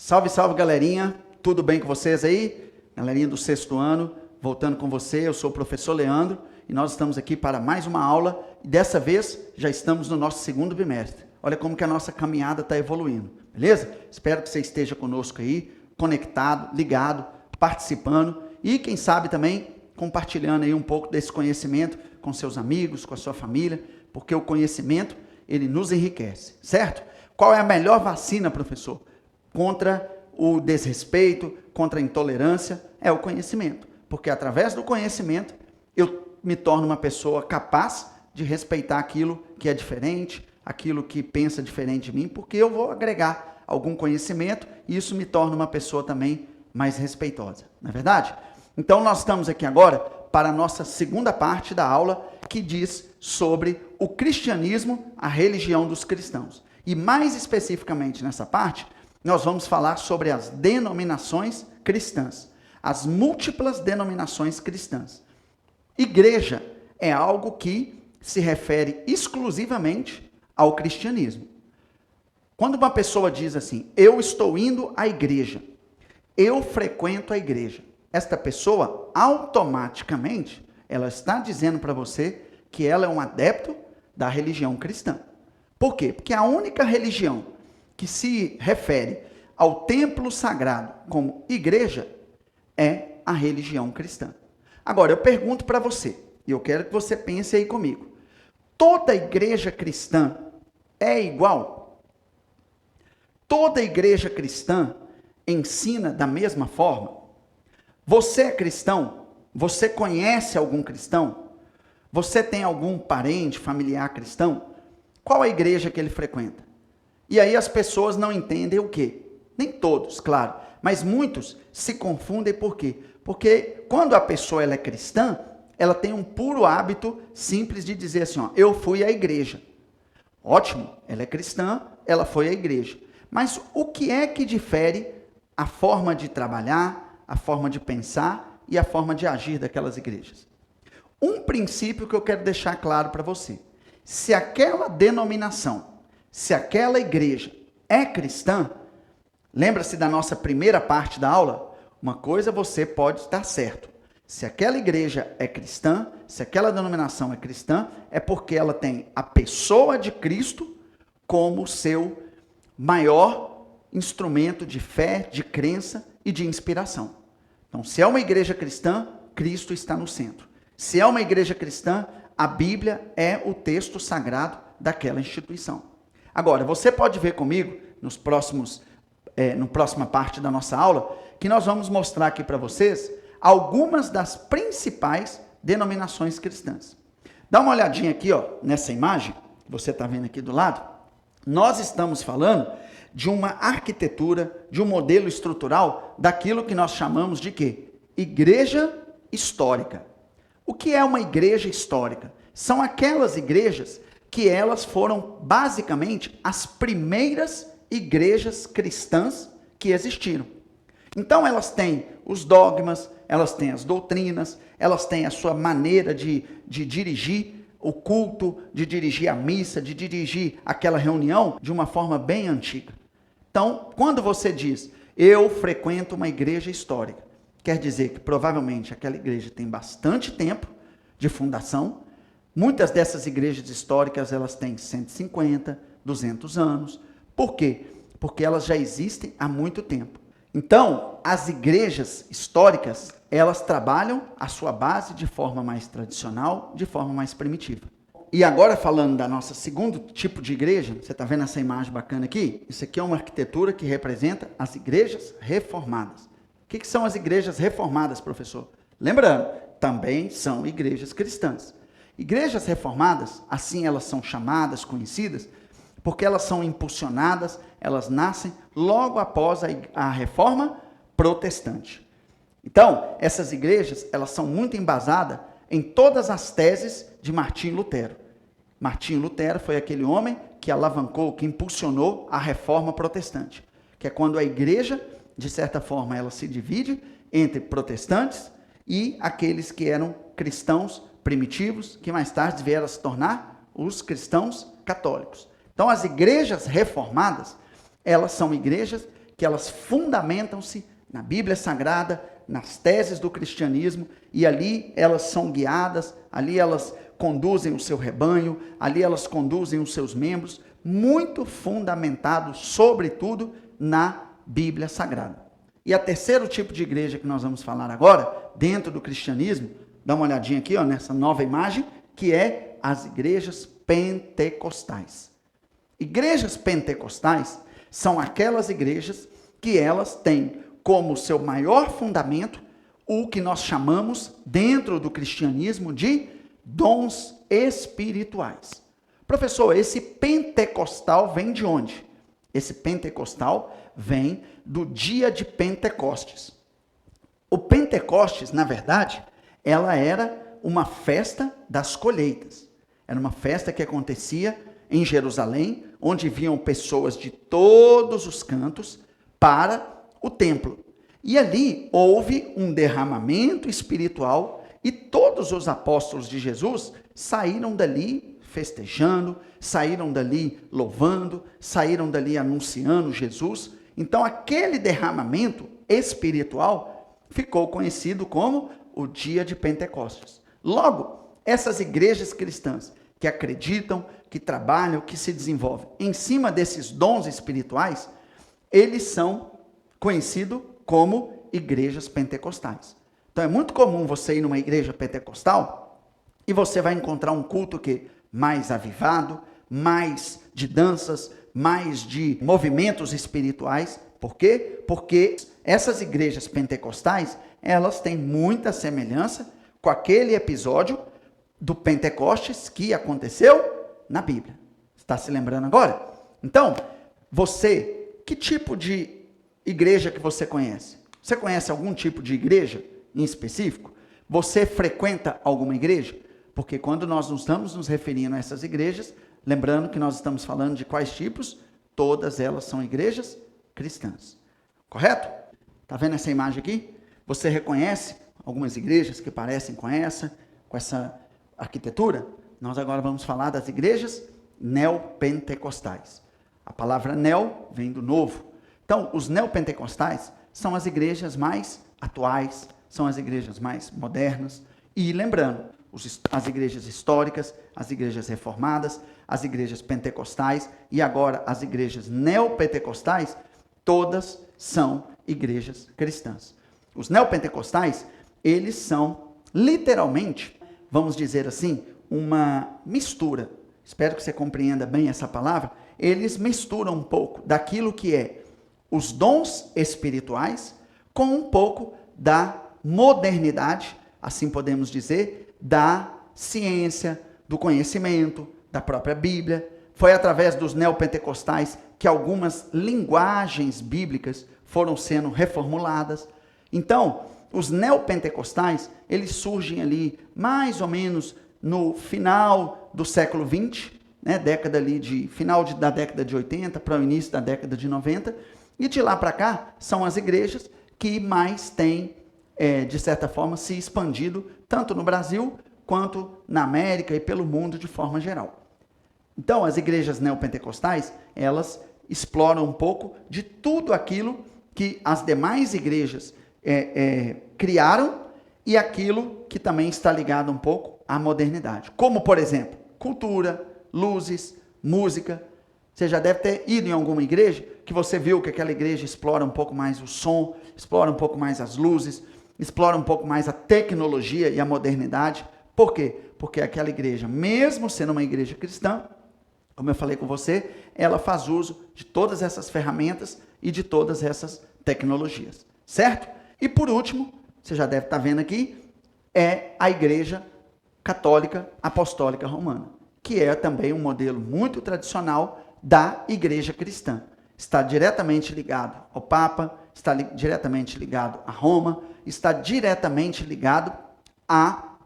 Salve, salve, galerinha. Tudo bem com vocês aí? Galerinha do 6º ano, voltando com você. Eu sou o professor Leandro e nós estamos aqui para mais uma aula. E dessa vez, já estamos no nosso 2º bimestre. Olha como que a nossa caminhada está evoluindo, beleza? Espero que você esteja conosco aí, conectado, ligado, participando e, quem sabe, também compartilhando aí um pouco desse conhecimento com seus amigos, com a sua família, porque o conhecimento, ele nos enriquece, certo? Qual é a melhor vacina, professor? Contra o desrespeito, contra a intolerância, é o conhecimento. Porque através do conhecimento, eu me torno uma pessoa capaz de respeitar aquilo que é diferente, aquilo que pensa diferente de mim, porque eu vou agregar algum conhecimento e isso me torna uma pessoa também mais respeitosa, não é verdade? Então, nós estamos aqui agora para a nossa segunda parte da aula, que diz sobre o cristianismo, a religião dos cristãos. E mais especificamente nessa parte, nós vamos falar sobre as denominações cristãs, as múltiplas denominações cristãs. Igreja é algo que se refere exclusivamente ao cristianismo. Quando uma pessoa diz assim, eu estou indo à igreja, eu frequento a igreja, esta pessoa automaticamente, ela está dizendo para você que ela é um adepto da religião cristã. Por quê? Porque a única religião que se refere ao templo sagrado como igreja é a religião cristã. Agora, eu pergunto para você, e eu quero que você pense aí comigo, toda igreja cristã é igual? Toda igreja cristã ensina da mesma forma? Você é cristão? Você conhece algum cristão? Você tem algum parente, familiar cristão? Qual a igreja que ele frequenta? E aí as pessoas não entendem o quê? Nem todos, claro, mas muitos se confundem por quê? Porque quando a pessoa ela é cristã, ela tem um puro hábito simples de dizer assim, ó, eu fui à igreja. Ótimo, ela é cristã, ela foi à igreja. Mas o que é que difere a forma de trabalhar, a forma de pensar e a forma de agir daquelas igrejas? Um princípio que eu quero deixar claro para você. Se aquela denominação, se aquela igreja é cristã, lembra-se da nossa primeira parte da aula? Uma coisa você pode estar certo. Se aquela igreja é cristã, se aquela denominação é cristã, é porque ela tem a pessoa de Cristo como seu maior instrumento de fé, de crença e de inspiração. Então, se é uma igreja cristã, Cristo está no centro. Se é uma igreja cristã, a Bíblia é o texto sagrado daquela instituição. Agora, você pode ver comigo, na próxima parte da nossa aula, que nós vamos mostrar aqui para vocês algumas das principais denominações cristãs. Dá uma olhadinha aqui, ó, nessa imagem, que você está vendo aqui do lado. Nós estamos falando de uma arquitetura, de um modelo estrutural, daquilo que nós chamamos de quê? Igreja histórica. O que é uma igreja histórica? São aquelas igrejas que elas foram basicamente as primeiras igrejas cristãs que existiram. Então elas têm os dogmas, elas têm as doutrinas, elas têm a sua maneira de dirigir o culto, de dirigir a missa, de dirigir aquela reunião de uma forma bem antiga. Então, quando você diz, eu frequento uma igreja histórica, quer dizer que provavelmente aquela igreja tem bastante tempo de fundação. Muitas dessas igrejas históricas, elas têm 150, 200 anos. Por quê? Porque elas já existem há muito tempo. Então, as igrejas históricas, elas trabalham a sua base de forma mais tradicional, de forma mais primitiva. E agora, falando da nossa segundo tipo de igreja, você está vendo essa imagem bacana aqui? Isso aqui é uma arquitetura que representa as igrejas reformadas. O que são as igrejas reformadas, professor? Lembrando, também são igrejas cristãs. Igrejas reformadas, assim elas são chamadas, conhecidas, porque elas são impulsionadas, elas nascem logo após a reforma protestante. Então, essas igrejas, elas são muito embasadas em todas as teses de Martinho Lutero. Martinho Lutero foi aquele homem que alavancou, que impulsionou a reforma protestante, que é quando a igreja, de certa forma, ela se divide entre protestantes e aqueles que eram cristãos primitivos, que mais tarde vieram a se tornar os cristãos católicos. Então, as igrejas reformadas, elas são igrejas que elas fundamentam-se na Bíblia Sagrada, nas teses do cristianismo, e ali elas são guiadas, ali elas conduzem o seu rebanho, ali elas conduzem os seus membros, muito fundamentados, sobretudo, na Bíblia Sagrada. E a terceiro tipo de igreja que nós vamos falar agora, dentro do cristianismo, dá uma olhadinha aqui, ó, nessa nova imagem, que é as igrejas pentecostais. Igrejas pentecostais são aquelas igrejas que elas têm como seu maior fundamento o que nós chamamos, dentro do cristianismo, de dons espirituais. Professor, esse pentecostal vem de onde? Esse pentecostal vem do dia de Pentecostes. O Pentecostes, na verdade, ela era uma festa das colheitas. Era uma festa que acontecia em Jerusalém, onde vinham pessoas de todos os cantos para o templo. E ali houve um derramamento espiritual e todos os apóstolos de Jesus saíram dali festejando, saíram dali louvando, saíram dali anunciando Jesus. Então aquele derramamento espiritual ficou conhecido como o dia de Pentecostes. Logo, essas igrejas cristãs que acreditam, que trabalham, que se desenvolvem em cima desses dons espirituais, eles são conhecidos como igrejas pentecostais. Então é muito comum você ir numa igreja pentecostal e você vai encontrar um culto que mais avivado, mais de danças, mais de movimentos espirituais. Por quê? Porque essas igrejas pentecostais, elas têm muita semelhança com aquele episódio do Pentecostes que aconteceu na Bíblia. Está se lembrando agora? Então, você, que tipo de igreja que você conhece? Você conhece algum tipo de igreja em específico? Você frequenta alguma igreja? Porque quando nós não estamos nos referindo a essas igrejas, lembrando que nós estamos falando de quais tipos? Todas elas são igrejas cristãs. Correto? Está vendo essa imagem aqui? Você reconhece algumas igrejas que parecem com essa arquitetura? Nós agora vamos falar das igrejas neopentecostais. A palavra neo vem do novo. Então, os neopentecostais são as igrejas mais atuais, são as igrejas mais modernas. E lembrando, as igrejas históricas, as igrejas reformadas, as igrejas pentecostais e agora as igrejas neopentecostais, todas são igrejas cristãs. Os neopentecostais, eles são literalmente, vamos dizer assim, uma mistura. Espero que você compreenda bem essa palavra. Eles misturam um pouco daquilo que é os dons espirituais com um pouco da modernidade, assim podemos dizer, da ciência, do conhecimento, da própria Bíblia. Foi através dos neopentecostais que algumas linguagens bíblicas foram sendo reformuladas. Então, os neopentecostais, eles surgem ali mais ou menos no final do século XX, né, final da década de 80 para o início da década de 90, e de lá para cá são as igrejas que mais têm, de certa forma, se expandido, tanto no Brasil quanto na América e pelo mundo de forma geral. Então, as igrejas neopentecostais, elas exploram um pouco de tudo aquilo que as demais igrejas criaram e aquilo que também está ligado um pouco à modernidade. Como, por exemplo, cultura, luzes, música. Você já deve ter ido em alguma igreja que você viu que aquela igreja explora um pouco mais o som, explora um pouco mais as luzes, explora um pouco mais a tecnologia e a modernidade. Por quê? Porque aquela igreja, mesmo sendo uma igreja cristã, como eu falei com você, ela faz uso de todas essas ferramentas e de todas essas tecnologias. Certo? E por último, você já deve estar vendo aqui, é a Igreja Católica Apostólica Romana, que é também um modelo muito tradicional da igreja cristã. Está diretamente ligado ao Papa, está diretamente ligado a Roma, está diretamente ligado ao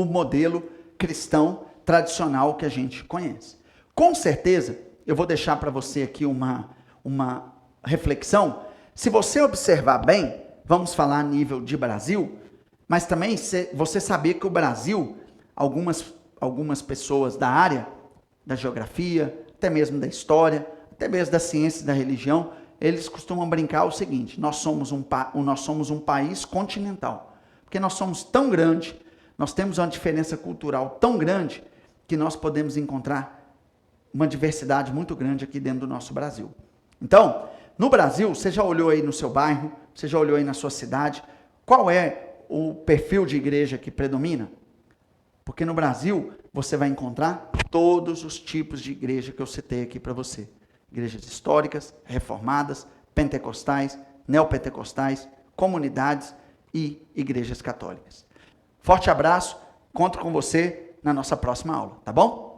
modelo cristão tradicional que a gente conhece. Com certeza, eu vou deixar para você aqui uma reflexão. Se você observar bem, vamos falar a nível de Brasil, mas também você saber que o Brasil, algumas pessoas da área, da geografia, até mesmo da história, até mesmo da ciência e da religião, eles costumam brincar o seguinte: nós somos um país continental. Porque nós somos tão grande, nós temos uma diferença cultural tão grande, que nós podemos encontrar uma diversidade muito grande aqui dentro do nosso Brasil. Então, no Brasil, você já olhou aí no seu bairro, você já olhou aí na sua cidade, qual é o perfil de igreja que predomina? Porque no Brasil, você vai encontrar todos os tipos de igreja que eu citei aqui para você. Igrejas históricas, reformadas, pentecostais, neopentecostais, comunidades e igrejas católicas. Forte abraço, conto com você na nossa próxima aula, tá bom?